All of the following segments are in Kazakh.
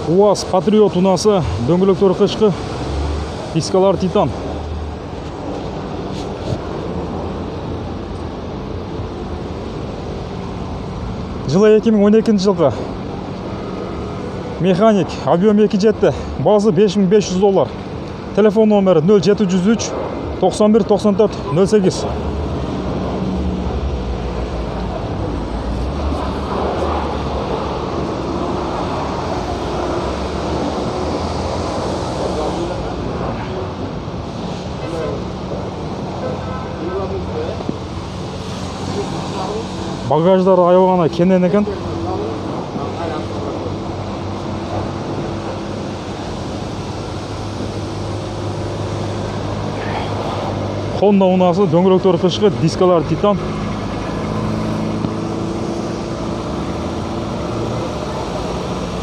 УАЗ Патриот унасы, дөңгөлөктөр кышкы, дискалар Титан. Жылы 2012 жылғы. Механик, объем 2 жетті, базы $5500. Телефон номері 0703 91 94 08. Багаждар аябагана кенен экен. Honda унасы, дөңгөлөктөр кышкы, дискалар Титан.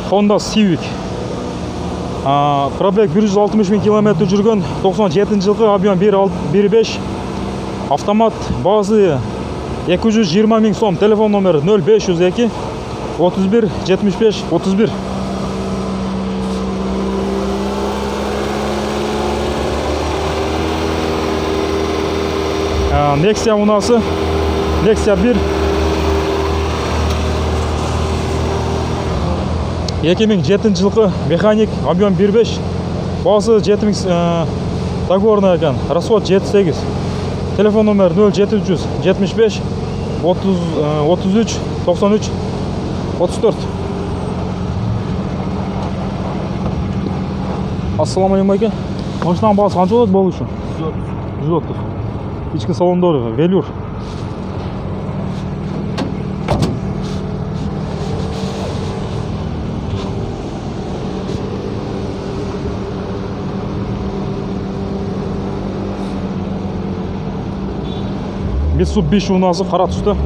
Honda Civic. Пробег 160 000 км жүргөн, 97 жылғы, объем 1.5. Автомат, базы 220 000 сом. Телефон номері 0502 31 75 31. Nexia унасы, Nexia 1. 2007 жылғы, механик, объем 1.5. Базы 7000 Тагорный екен, расход 7.8. Телефон номер 0700 75 33 93 34. Ассаламу алейкум. Машинаның бағасы қанша болады болу үшін? 130. İçki salonları, velür. Mitsubishi унасы қара түсті.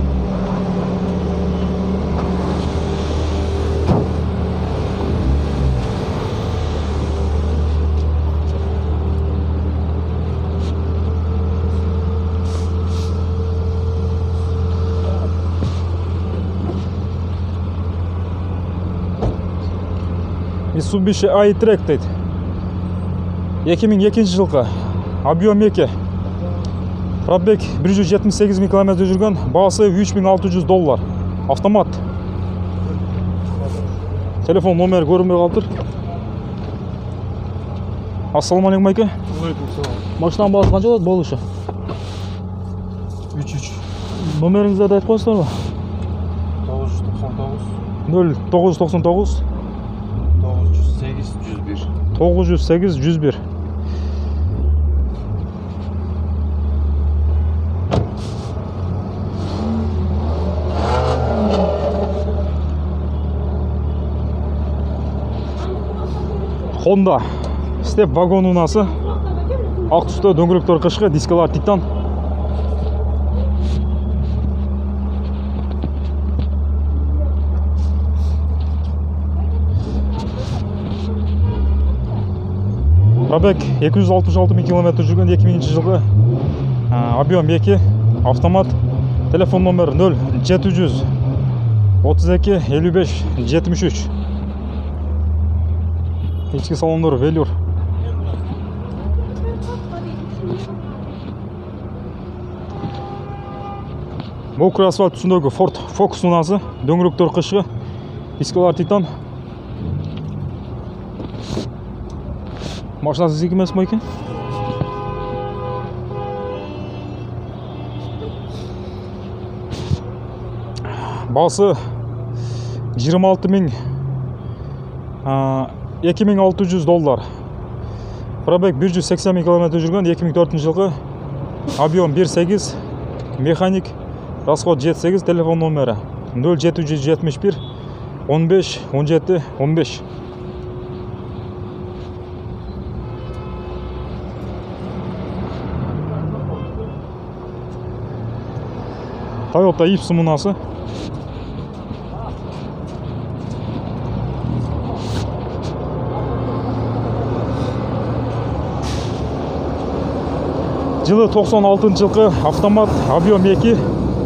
Mitsubishi i-Track дейді. 2002 жылғы. Объем 2. Пробег 178 000 км жүрген, бағасы $3600. Автомат. Телефон номері көрінбей қалдыр. Ассаламу алейкум айка. Машинаның бағасы қанша болады болушы? 33. Номеріңізді айтып қойсыздар ма? 999 908 101. Honda Step вагон унасы, ақ түсті, дөңгөлөктөр кышкы, дискалар Титан. Пробег 266 000 км жүрген, 2000 жылғы. Объем 2. Автомат. Телефон номер 0700 32 55 73. İçki salonları, velür. Mokra asfalt üstündeki Ford Focus унасы, дөңгөлөктөр кышкы, дискалар Титан. Машина сиздики эмес ме экен? Басы 26 $2600. Пробег 180 000 км жүрген, 2004 жылғы. Объем 1.8. Механик, расход 7.8. Телефон номері 0771 15 17 15. Toyota Ipsa унасы. Жылы 96 жылғы, автомат, объем 2,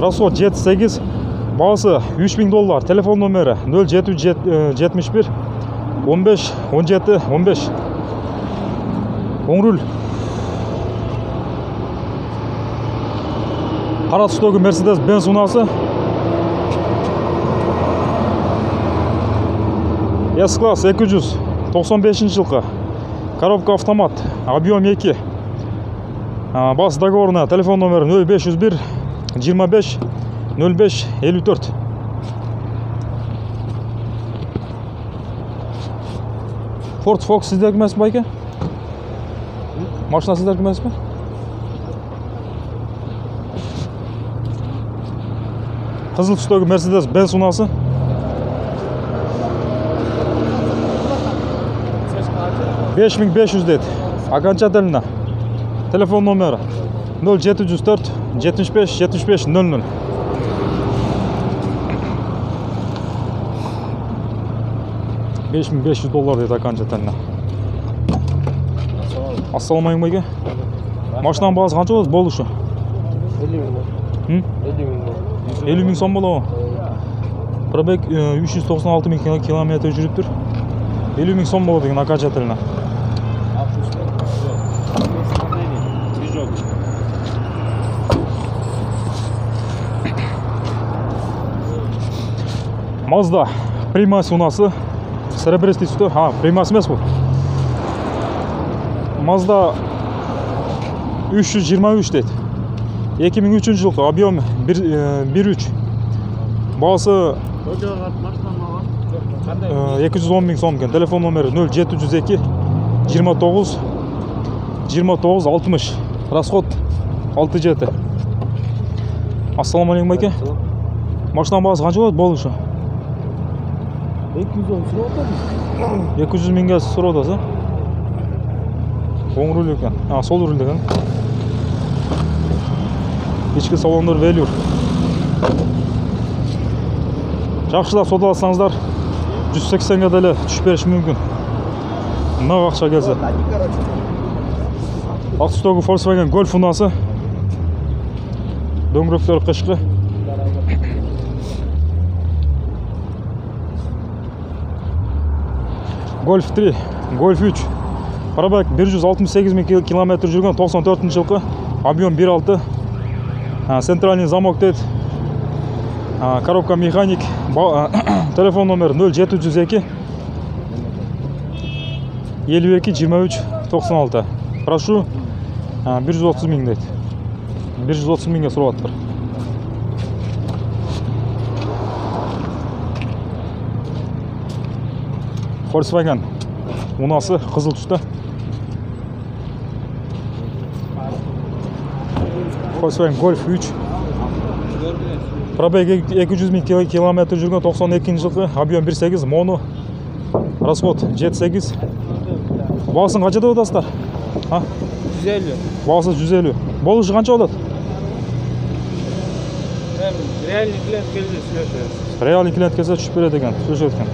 расход 7.8, бағасы $3000. Телефон номері 0771 15 17 15. Оң руль. Қара түстегі Mercedes Benz унасы. S-класс 295 жылғы. Коробка автомат. Объем 2. Бас договорына телефон номері 0501 25 05 54. Ford Focus сіздерге емес пе байке? Машина сіздерге емес пе? Қызыл түстегі Mercedes Benz унасы. $5500 дейді. Окончательно. Телефон номері 0704 75 75 00. $5500 дейді окончательно. Ассаламайым байке. Машинаның бағасы қанша болады? Болды шу. 50 мың сом болады. Пробег 396 мың километр жүріп тұр. 50 мың сом болады деген окончательно. Mazda Primas унасы. Серебристый түсті. Primas емес бұл. Mazda 323 дейді. 2003 жылғы, объем 1.3. Бағасы 210 мың сом екен. Телефон номері 0702 29 29 60. Расход 67. Ассаламалейкум байке. Машинаның бағасы қанша болады? Болды шу. 200 мыңға сұрап отырсыз. Оң руль екен. Сол руль екен. Ішкі салондар велюр. Жақшылап саудаласаңыздар 180-ге дәлі түшіп беріші мүмкін. Нақ ақша келсе. Ақ түстегі Volkswagen Golf унасы. Дөңгіректері қышқы. Golf 3, Golf 3. Пробег 168 мың километр жүрген 94 жылғы. Объем 1.6. Центральный замок дейді. Коробка механик. Телефон номері 0702 52 23 96. Прошу 130 мың дейді. 130 мыңға сұрап жатыр. Volkswagen унасы қызыл түсті. Volkswagen Golf 3. Пробег 200 мың километр жүрген 92 жылғы. Объем 1.8. Моно. Расход 7.8. Бағасын қанша деп отырсыздар? 150. Бағасы 150. Болушы қанша болады? Реальный клиент келді сөйлеседі. Реальный клиент келсе түшіп береді екен. Сөйлеседі екен.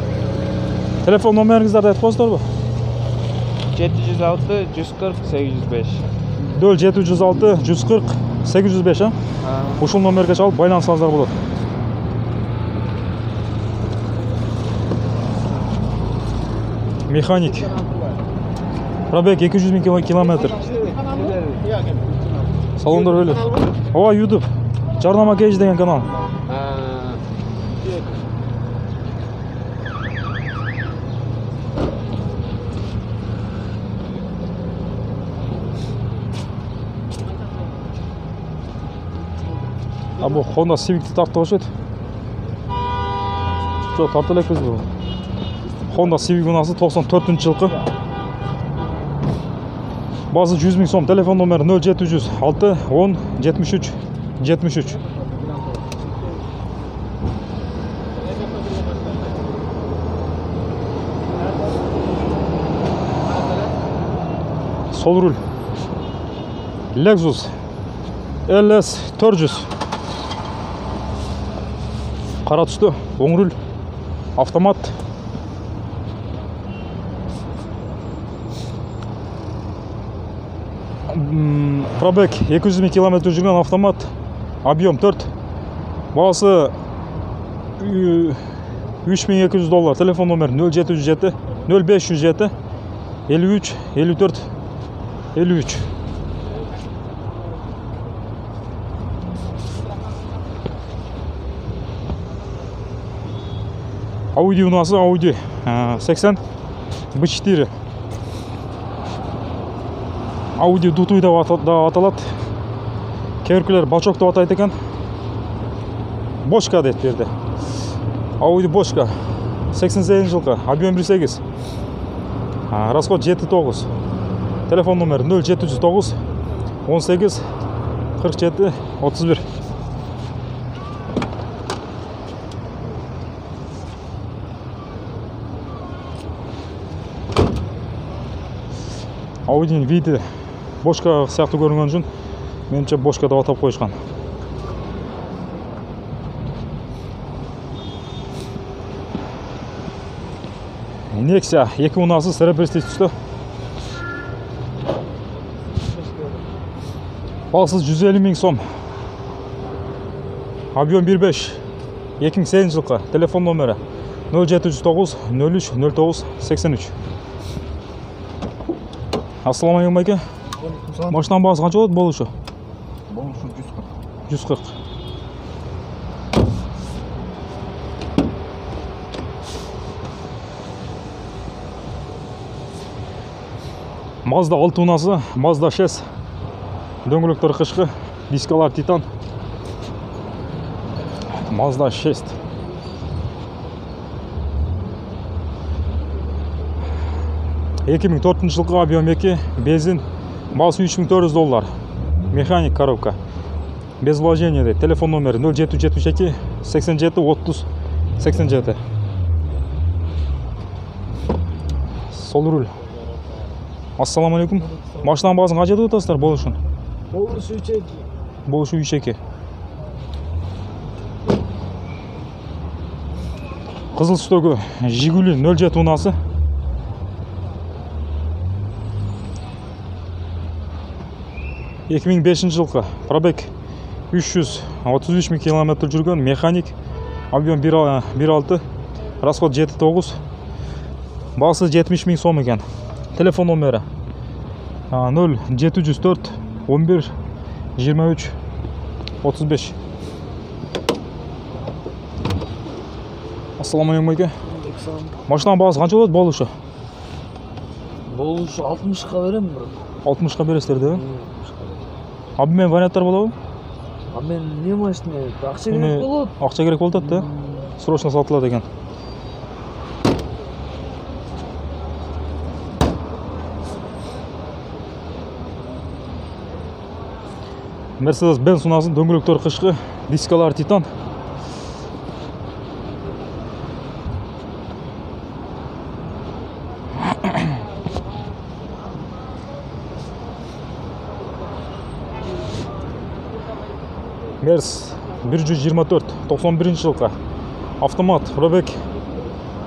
Telefon номеріңіздерді айтып қойсыздар ба? 706 140 805. 0706 140 805, Ушул номерге чалып байлансаңыздар болот. Механик. Пробег 200 мың километр. Салондар өлі. Ова, YouTube. Жарнама Кейдж деген канал. Бұл Honda Civic'ті тартып өшеді. Жоқ, тарты лекпіз бұл. Honda Civic унасы 94 жылғы. Базы 100 мың сом. Телефон номері 0706 10 73 73. Сол руль. Lexus LS 400. Қара түсті, оң руль, автомат. Пробег 200 мың километр жүрген автомат. Объем 4. Бағасы $3200. Телефон номері 0707 0507 53 54 53. Audi unası Audi 80 B4. Audi Dutuy da аталат. Кейбіреулер бачок деп атайды екен. Бочка деп берді. Audi бочка 88 жылғы, объем 1.8. Расход 7.9. Телефон номері 0709 18 47 31. Audinin виді бочка сияқты көрінген үшін меніңше бочка деп атап қойышқан. Nexia 2016 серебристый түсті. Балсыз 150 000 сом. Объем 1.5. 2008 жылғы. Телефон номері 0709 03 09 83. Ассаламалейкум айке. Машинаның бағасы қанша болады болушы? Болушы 140. Mazda 6 unası, Mazda 6. Дөңгелектері қышқы, дискалар титан. Mazda 6. $2004 жылғы объем 2, бензин, басы $3400. Механик коробка. Без вложения. Телефон номері 0772 87 30 87. Сол руль. Ассаламалейкум. Машинаның бағасын қанша деп отырсыздар бол үшін? Болушы 3.2. Болушы 3.2. Қызыл түстегі Жигули 07 унасы. $2005 жылғы. Пробег 333 000 км жүрген. Механик. Объем 1.6. Расход 7.9. Басы 70 000 сом екен. Телефон номері 0704 11 23 35. Ассаламалейкум айке. Машинаның бағасы қанша болады болушы? Болушы 60-қа берем бір. 60-қа бересіздер де? Абымен варианттар болады? Абымен не машина? Ақша керек болады. Ақша керек болды да? Срочно сатылады екен. Mercedes-Benz ұнасын дөңгелектері қышқы, дискалар титан. Мерс 124, 91 жылғы. Автомат, пробег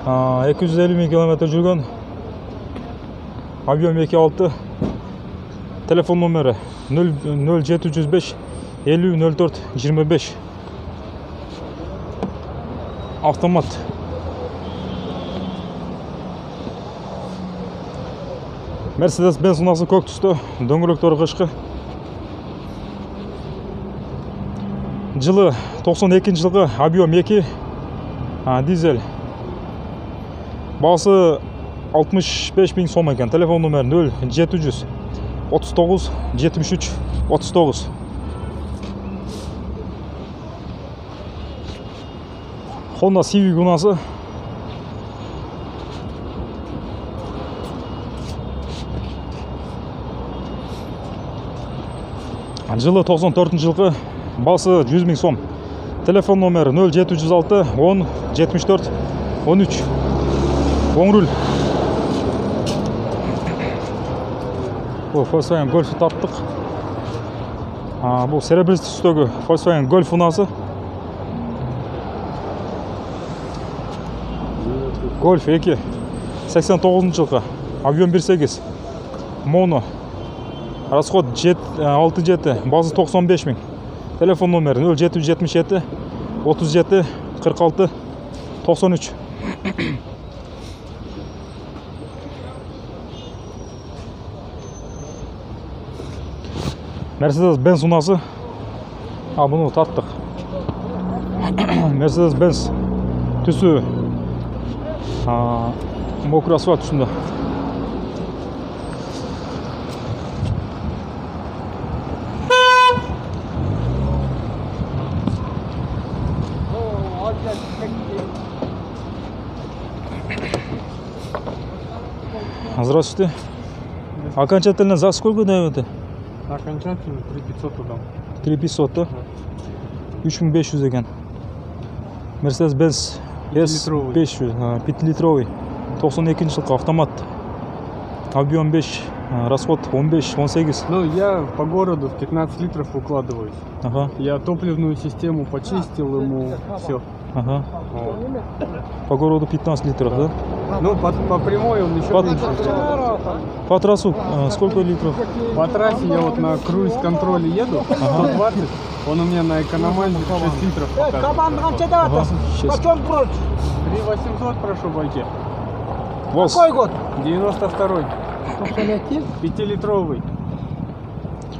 250 000 км жүрген. Объем 2.6. Телефон номері 0705 50 04 25. Автомат. Mercedes-Benz ұнасы көк түсті, дөңгелектері қышқы. Жылы 92 жылғы, объем 2, дизель. Басы 65 000 сом екен. Телефон номері 0700 39 73 39. Honda Civic ұнасы. Жылы 94 жылғы, басы 100 000 сом. Телефон номері 0706 10 74 13. Оң руль. Volkswagen Golf таптық. Бұл серебристый түстегі Volkswagen Golf ұнасы. Golf 2 89 жылғы. Объем 1.8. Моно. Расход 6.7. Базы 95 000. Телефон номері 0777 37 46 93. Mercedes Benz unası. Bunu tattық. Mercedes Benz түсі мокрый асфальт түсінде. Здравствуйте. Окончательно за сколько даете? Окончательно 3500 туда. 3500 да? 3500 екен. Mercedes Benz S500 5-литровый 92 жылғы автомат. Объем 5, расход 15-18. Ну, я по городу в 15 литров укладываюсь. Ага, Я топливную систему почистил ему, все. ага. По городу 15 литров, да? Ну, по прямой он еще Под- меньше. По трассу сколько литров? По трассе я вот на круиз-контроле еду, 120, он у меня на экономанде 6 литров показывает. Ага, сейчас. 3800 прошу, байке. ВОЗ. 92-й. 5-литровый.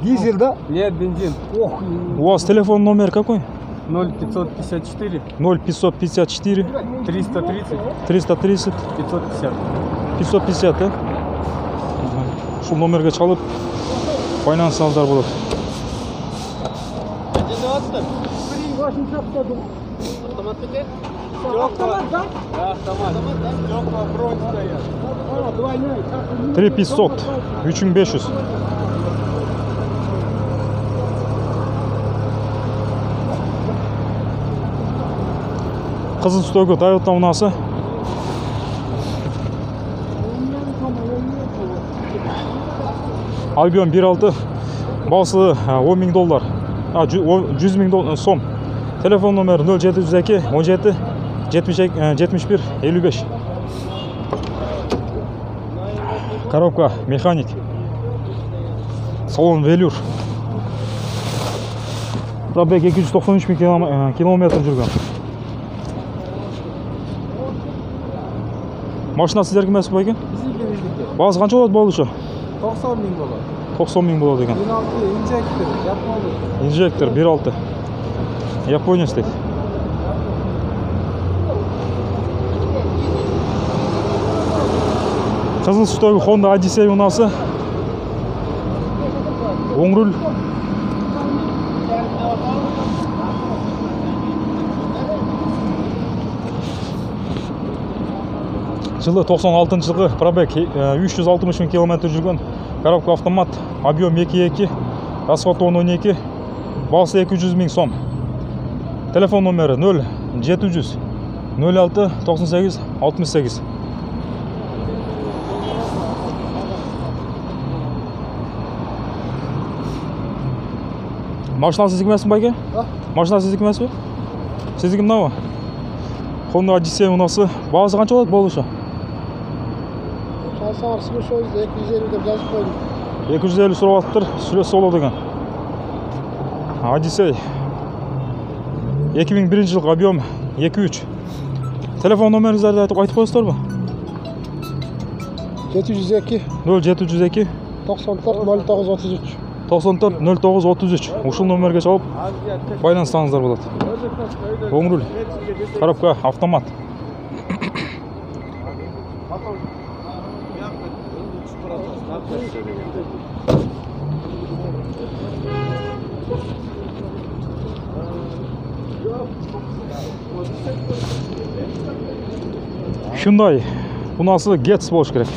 Дизель, да? Нет, бензин. Ох, У вас телефон номер какой? 0554 0554 330 330 550. 550, да? Шул номерге чалып байланысаңыздар болады. Да, автомат. Стекла бронь стоят. 3500 3500. Қызыл түстегі Toyota унасы. Объем 1.6, бағасы $10.000. 100.000 сом. Телефон номері 0702 17 71 55. Коробка механик. Салон велюр. Пробег 293 километр жүрген. Машина сіздерге емес па екен? Бағасы қанша болады болушы? 90 000 болады. 90 000 болады екен. 1.6 инжектор, Япония. Инжектор 1.6. Япония істейді. Қызыл түстегі Honda Odyssey унасы. Оң руль. Жылы 96 жылғы пробег 360 000 километр жүрген. Коробка автомат, объем 2.2, расход 10-12, бағасы 200 000 сом. Телефон номері 0700 06 98 68. Машина сіздікі емес пе байке? Машина сіздікі емес пе? Сіздікі мынау? Honda Odyssey унасы. Бағасы қанша болады болушы? Шансағыр смешойызды 250 деп жазып қойдым. 250 сұрап атыптыр, сүресі солы деген. Odyssey 2001 жылғы объем 2.3. Телефон номеріңіздерді айтып қойсыздар ба? 702 0702 94 09 33. 94 09 33. Ушул номерге чалып байланыстарыңыздар болады. Оң руль. Коробка автомат. Hyundai унасы Getz болуш керек.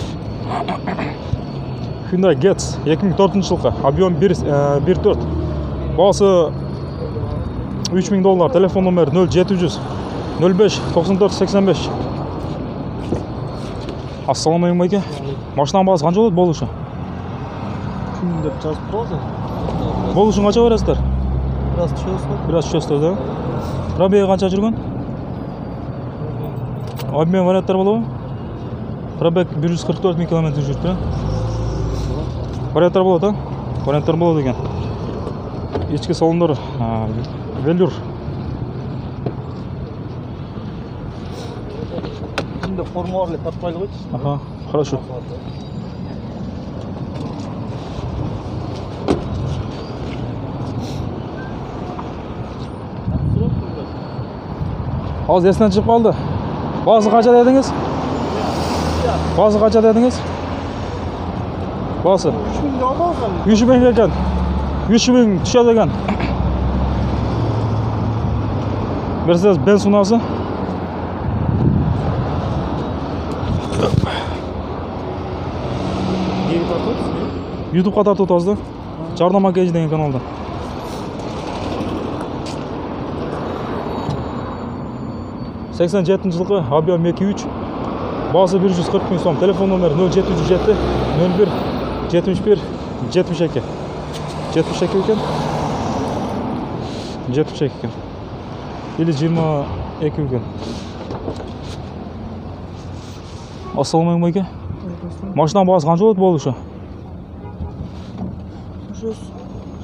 Hyundai Getz 2004 жылғы, объем 1.4. Бағасы $3000. Телефон номері 0700 05 94 85. Ассаламалейкум байке. Машинаның бағасы қанша болады болушы? Күн деп жазып қойды. Болушың қанша бересіздер? Biraz түсесіздер, да? Пробегі қанша жүрген? Обмен варианттар болады ма? Пробег 144 000 километр жүрді. Варианттар болады, варианттар болады екен. Ички салондар велюр. Күнде формуарлы тартпайлы қойды. Ага, хорошо. Азыр эсинен чыгып калды. Баасы канча дедиңиz? Баасы канча дедиңиz? Баасы 3000 экен. 3000 түшөт экен. Mercedes Benz unası. YouTube kadar tutazdı. Çarnama Genç деген kanalda. ...87 жылғы Abion 2.3 Bası 140 bin som. Telefon numara 0707 01 71 72 72 ekan. 72 ekan. Или 22 ekan. Assalomu alaykum aka. Mashina bahsi qancha bo'ldi bo'lishi?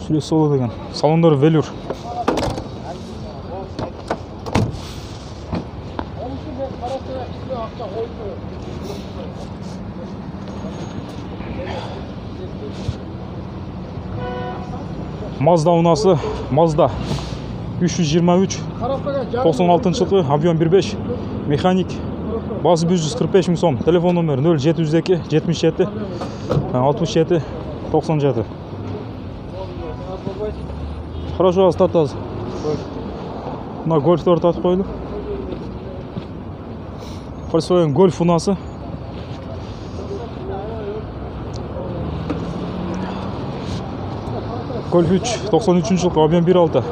Sülesi solu degan. Salonlar velur. Mazda unası, Mazda 323 96 yılı Abion 1.5 mekanik bazı 145 bin som. Telefon numara 0702 77 67 97. Хорошо, старт az. Buna Golf 4 atıp koyduk. Volkswagen Golf unası. Golf 3 93 yıl Abion 1.6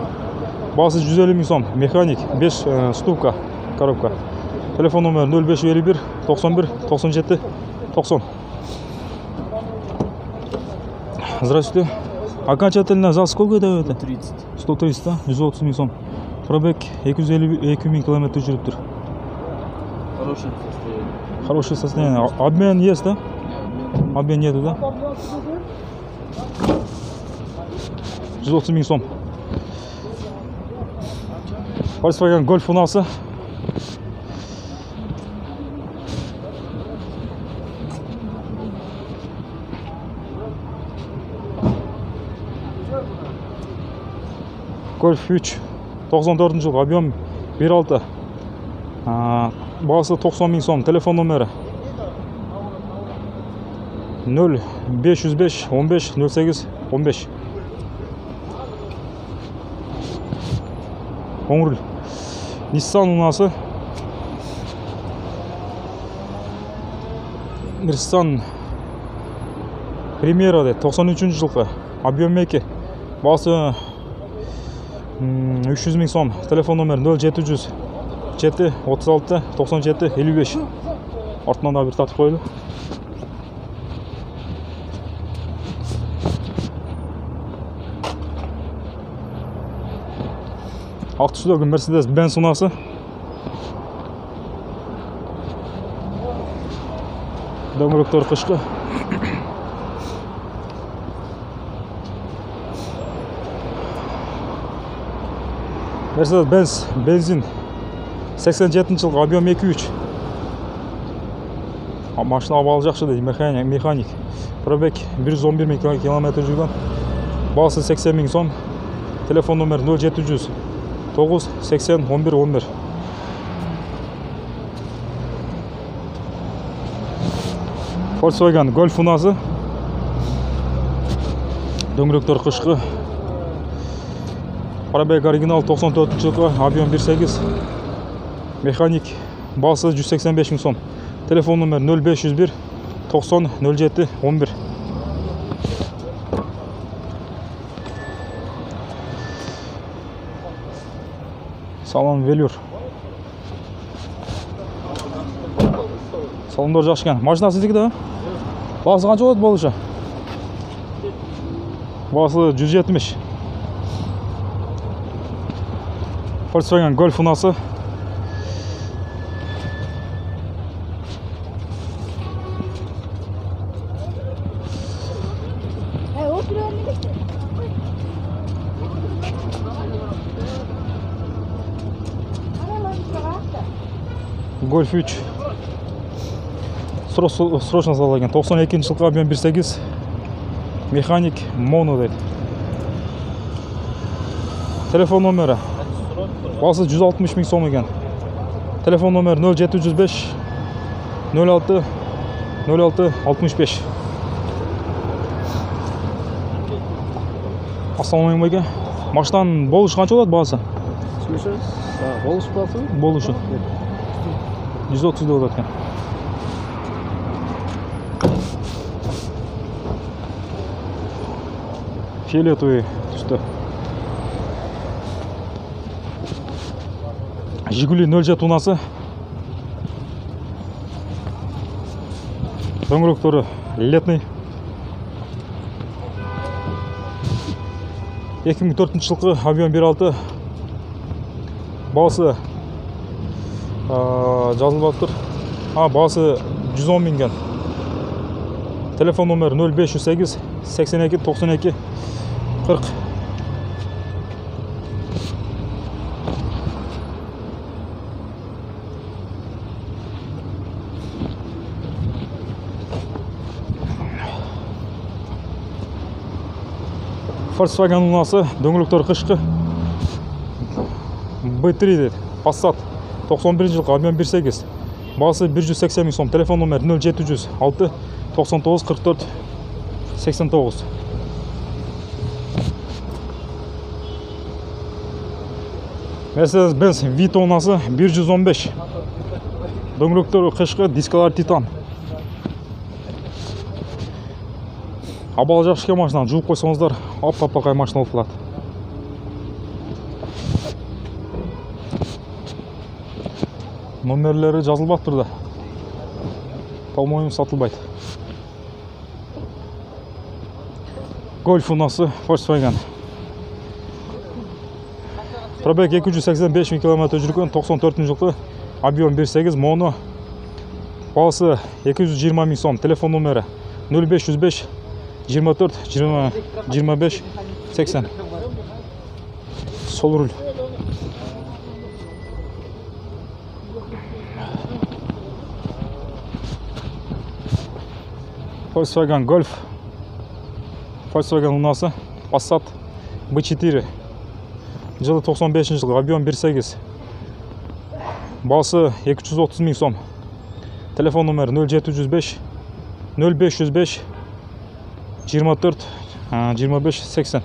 Bası 150 bin som. Mekanik 5 stupka коробка. Telefon numara 0551 91 97 90. Здравствуйте. Окончательно за сколько дает? 130. 130, да? 130 bin som. Пробег 250 bin kilometre жүрүптүр. Хорошее состояние. Хорошее состояние. Обмен есть, да? Обмен нету, да? 130 bin som. Volkswagen Golf unası. Golf 3 94 yıl Abion 1.6 Bası 90 bin som. Telefon numara 0505 15 08 15. Kongrul. Nissan unası. Nissan Primera de 93 yılı Abion 2 Bası 300 bin som. Telefon numara 0700 7 36 97 55. Артынан da bir tatip koydu. Ақ түсті Mercedes Benz unası. Дөңгелектер қышқы. Mercedes Benz benzin 87 yıl Abion 2.3 Maşına abalı жақсы дейді, mekanik. Pробег 111 bin kilometre жүрген. Bası 80 bin som. Telefon numara 0700 9 80 11 11. Volkswagen Golf unası. Дөңгелектер қышқы. Pробег оригинал 94 yılı Abion 1.8 mekanik. Bası 185 bin som. Telefon numara 0501 90 07 11. Salon velur. Salonlar жақсы екен. Машина сіздікі да? Басы қанша болады болушы? Bası 170. Volkswagen Golf unası. Golf 3 срочно залаган 92 yılı Abion 1.8 mekanik mono dedi. Telefon numara Bası 160 bin som ekan. Telefon nomeri 0705 06 06 65. Assalamu alaikum. Машинаның болушы қанша болады бағасы? Болуш болсын? Болушы. 130 болады екен. Фиолетовый түсті. Жигули 07 унасы. Дөңгелектері летный. 2004 жылғы объем 1.6. Бағасы жазылып тұр. Бағасы 110 мыңнан. Телефон номері 0508 82 92 40. Volkswagen унасы, дөңгелектері қышқы. B3 деді. Passat 91 жылғы объем 1.8. Бағасы 180 мың сом. Телефон номері 0706 99 44 89. Mercedes-Benz Vito унасы 115. Дөңгелектері қышқы, дискалар титан. Абал жақшыке машинаны жуып қойсаңыздар, ап-аппақай машина болып қалады. Номерлері жазылып тұрды. По-моему, сатылбайды. Golf унасы Volkswagen. Пробег 285 000 км жүрген, 94 жылғы, объем 1.8, моно. Бағасы 220 мың сом. Телефон номері 0505 24 20 25 80. Sol rul. Volkswagen Golf. Volkswagen унасы. Passat B4. Жылы 95 жылғы, объем 1.8. Бағасы 230 мың сом. Телефон номері 0705 0505 24 25 80.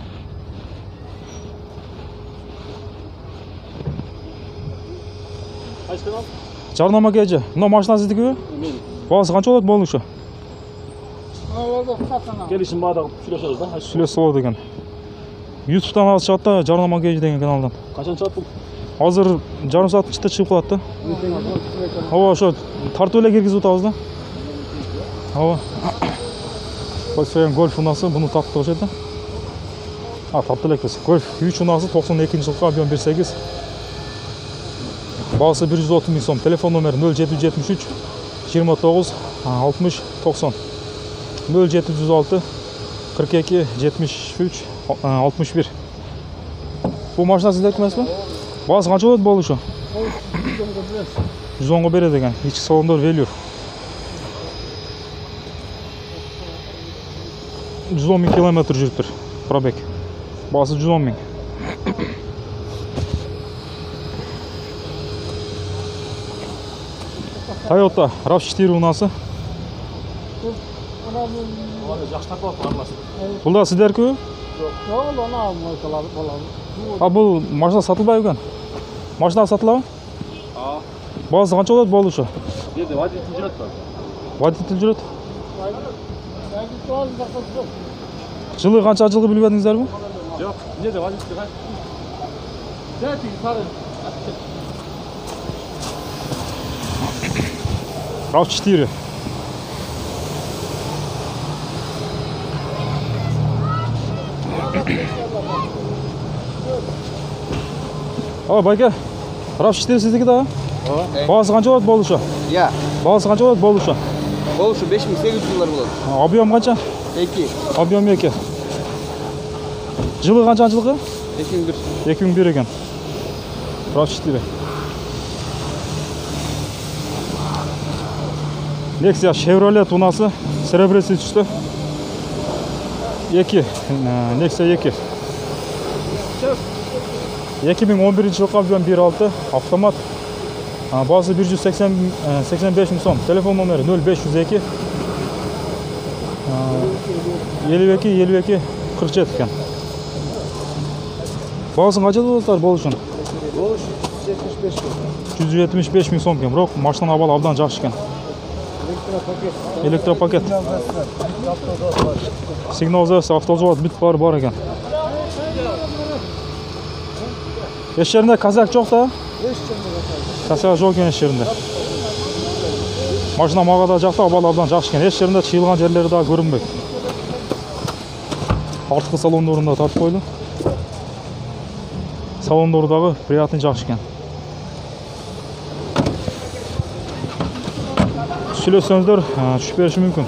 Жарнама келді. Мына машина сіздікі? Бағасы қанша болады болушы? Келісім бағда сүйлесіңіз да? Сүйлесі болады екен. Ютубтан алып шығады да, жарнама келді деген каналдан. Қашан шығады бұл? Азыр жарым сағат іште шығып қалады да. Ошо тартып эле киргизип атабыз да. Volkswagen Golf унасы, бұны таптық өшеді. Тапты элекпиз. Golf 3 унасы 92 жылғы, объем 1.8. Бағасы 130 мың сом. Телефон номері 0773 29 60 90. 0706 42 73 61. Бұл машина сіздер кімес бе? Бағасы қанша болады болушы? 110-ға береді екен. Ішкі салондар велюр. 110 мың километр жүріп тұр. Пробег. Бағасы 110 мың. Toyota RAV4 унасы. Бұл да сіздер көй? Бұл машина сатылбай өген? Машина сатылау? Бағасы қанша болады болушы? Водитель жүрет бар. Водитель жүрет? Жылы қанша жылғы біліп едіңіздер бұл? Жоқ, неде водитель қай? RAV4. Байке, RAV4 сіздікі да? Бағасы қанша болады болушы? Я. Бағасы қанша болады болушы? Болушы 5800 доллар болады. Объем қанша? 2. Объем 2. Жылы қанша жылғы? 2001. 2001 екен. RAV4. Nexia Chevrolet унасы, серебряный түсті. 2. Nexia 2. 2011 жылғы объем 1.6, автомат. Bazı 185 ming so'm. Telefon nomeri 0502 52 52 47 ekan. Bazı qancha dostlar bo'lishini? Bo'lish 175 ming. 175 ming so'm ekan. Biroq mashina avval abdan yaxshi ekan. Elektropaket. Signal zavodi, avtozavod bitlari bor ekan. Ish yerinde kazak yo'q-da? Kazak yo'q ekan ish yerinde. Mashina mağada жақта avval abdan yaxshi ekan. Ish yerinde chiyilgan yerleri daha ko'rinmaydi. Ortqi salonlarında tartib qo'ydi. Salonlardağı приятный yaxshi ekan. Söylesenizdер, tushib berishi mumkin.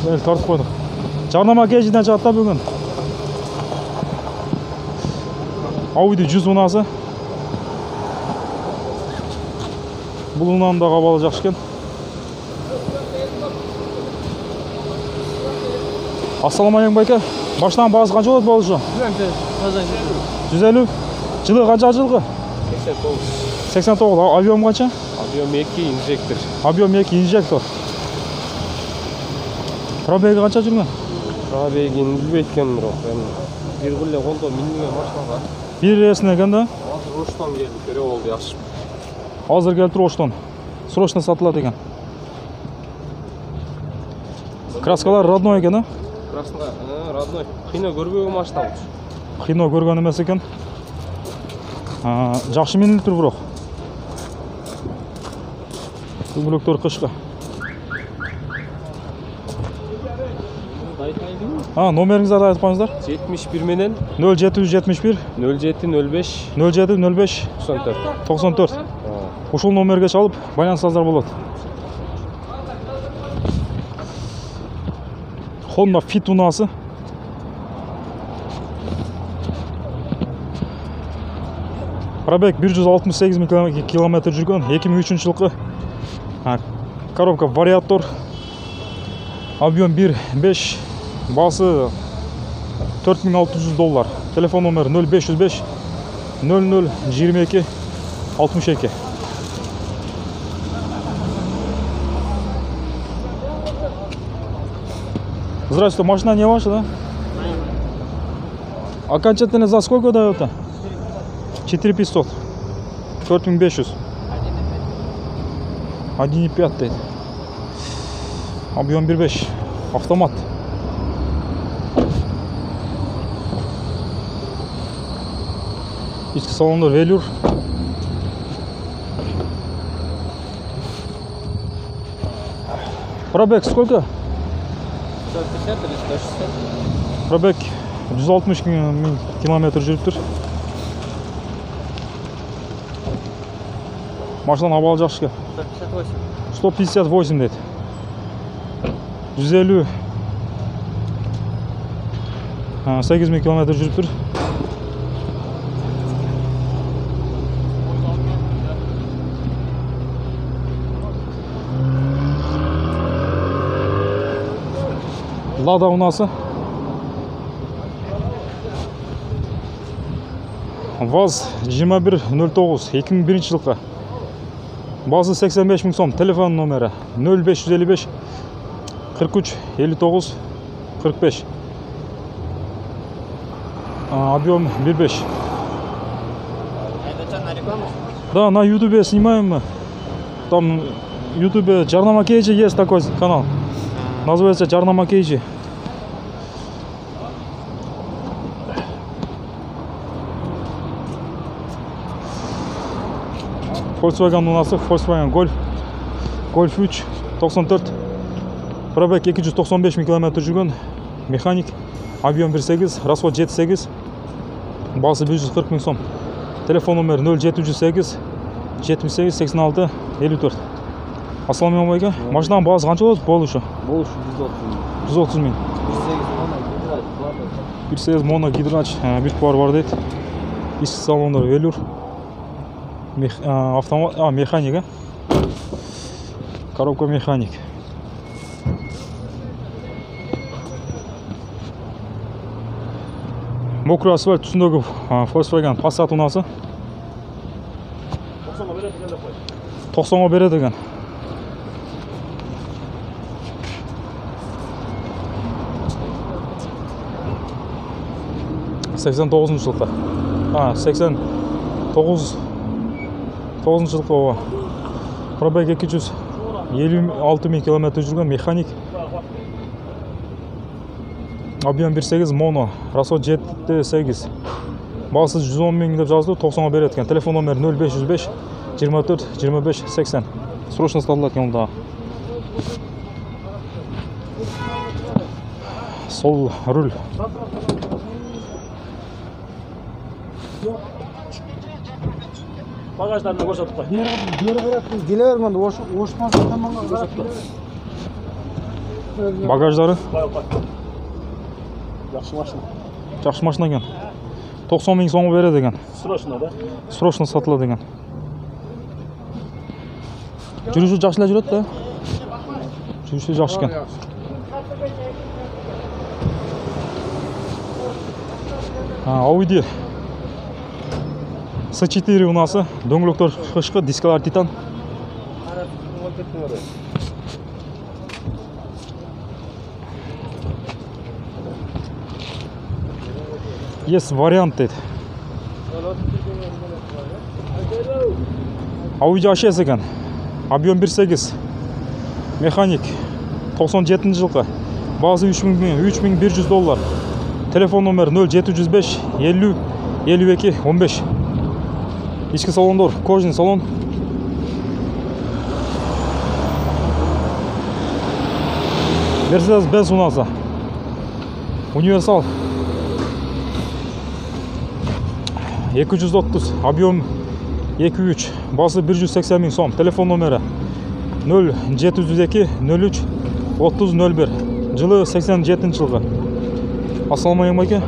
Böyle tartib qo'ydik. Jarnama kejidan chiqadi bugun. Audi 110'ası. Bulunan da havalı yaxshi ekan. Assalomu alaykum aka. Boshdan bazı qancha bo'ladi bo'lishi? 150. Jili qancha jilgi? 89. Объем qancha? Объем 2 инжектор. Объем 2 injektor. Пробеги qancha жүрген? Пробегин билбейт экен бирок. Бир гүлле колдо минген машинага. Bir resine ekan da. Азыр Оштон келди, көрө болду жакшы. Hozir kelib turib Oshton. Срочно sotiladi ekan. Kraskalar родной ekan da. Красно, родной. Кыйно көрбөгөн машина бул. Qiyno ko'rgan emas ekan. Yaxshi minilib tur biroq. Ko'ylektor qishqa. Nomeringizni aytib qo'yingizlar. 71 менен 0771 0705 0705 94. 94. Ушул номерге чалып, байланысыңыздар болот. Honda Fit unası. Пробег 168 мing kilometr жүрген. 2003 жылғы. Коробка вариатор. Объем 1.5. Басы $4600. Телефон номері 0505 00 22 62. Здравствуйте, машина не ваша, да? Окончательно за сколько дает-то? 4500. 4500. 1.5 deydi. Объем 1.5. Автомат. İçki salonda velur. Пробег сколько? 150 или 160? Пробег 160 мing kilometr жүріп тұр. Машинаның авалы жақсы екен. 158. 158 дейді. 150 8 ming kilometr жүріп тұр. Lada unası. Vaz 2109 2001 жылғы. Bazı 85 ming so'm. Telefon nomeri 0555 43 59 45. Объем 1.5. Это что, на рекламу? Да, на YouTube снимаем мы. Там в YouTube Jarnama Кейджи есть такой канал. Называется Jarnama Кейджи. Volkswagen unası, Volkswagen Golf. Golf 3 94. Пробег 295 ming kilometr жүрген. Mexanik. Объем 1.8, расход 7.8. Басы 140 ming so'm. Telefon nomeri 0708 78 86 54. Assalomu alaykum aka. Mashinaning bazı qancha bo'ladi bo'lishi? Больше 130 ming. 1.8 mono gidroch bir par var deydi. İç salonlar velur. Автомат, механика. Коробка механик. Mokro asfalt üstündeki Volkswagen Passat unası. 90'a beredi ekan. Seksen to'qqizinchi yilda. Ha, 89 yilda o. Probeg 256 ming kilometr yurgan mexanik. Объем 1.8 mono, расход 7.8. Бағасы 110 ming deb жазылды, 90'a berеді екен. Telefon nomeri 0505 24 25 80. Срочно сатылады екен онда. Sol rul. Bagajlarını koşatıp da. Gele vermedi, oşmazsa tamam. Bagajları Bak. Yaxşı maşın. жақсы машина екен. 90 ming so'mga berеді екен. Sırasına da. Срочно сатылады екен. Жүруші жақсылап жүреді да. Жүруші жақсы екен. Audi S4 unası, дөңгелектер қышқы, дискалар титан. Есть вариант дейді. Audi A6 екен. Объем 1.8. Механик. 97 жылғы. Бағасы $3100. Telefon nomeri 0705 50 52 15. İçki salondur, kojin salon. Mercedes-Benz unası. Universal. 230, объем 2.3, bası 180 ming so'm. Telefon nomeri 0702 03 30 01. Жылы 87 жылғы. Assalamualaikum aka.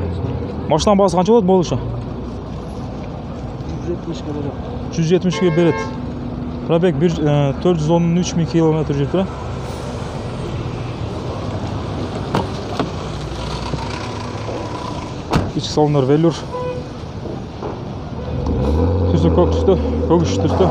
Машинаның бағасы қанша болады болушы? 170 ga berеді. Пробег 413 ming kilometr жүріп тұр. İçki salonları velur. Түсі көк түсті, көгіш түсті.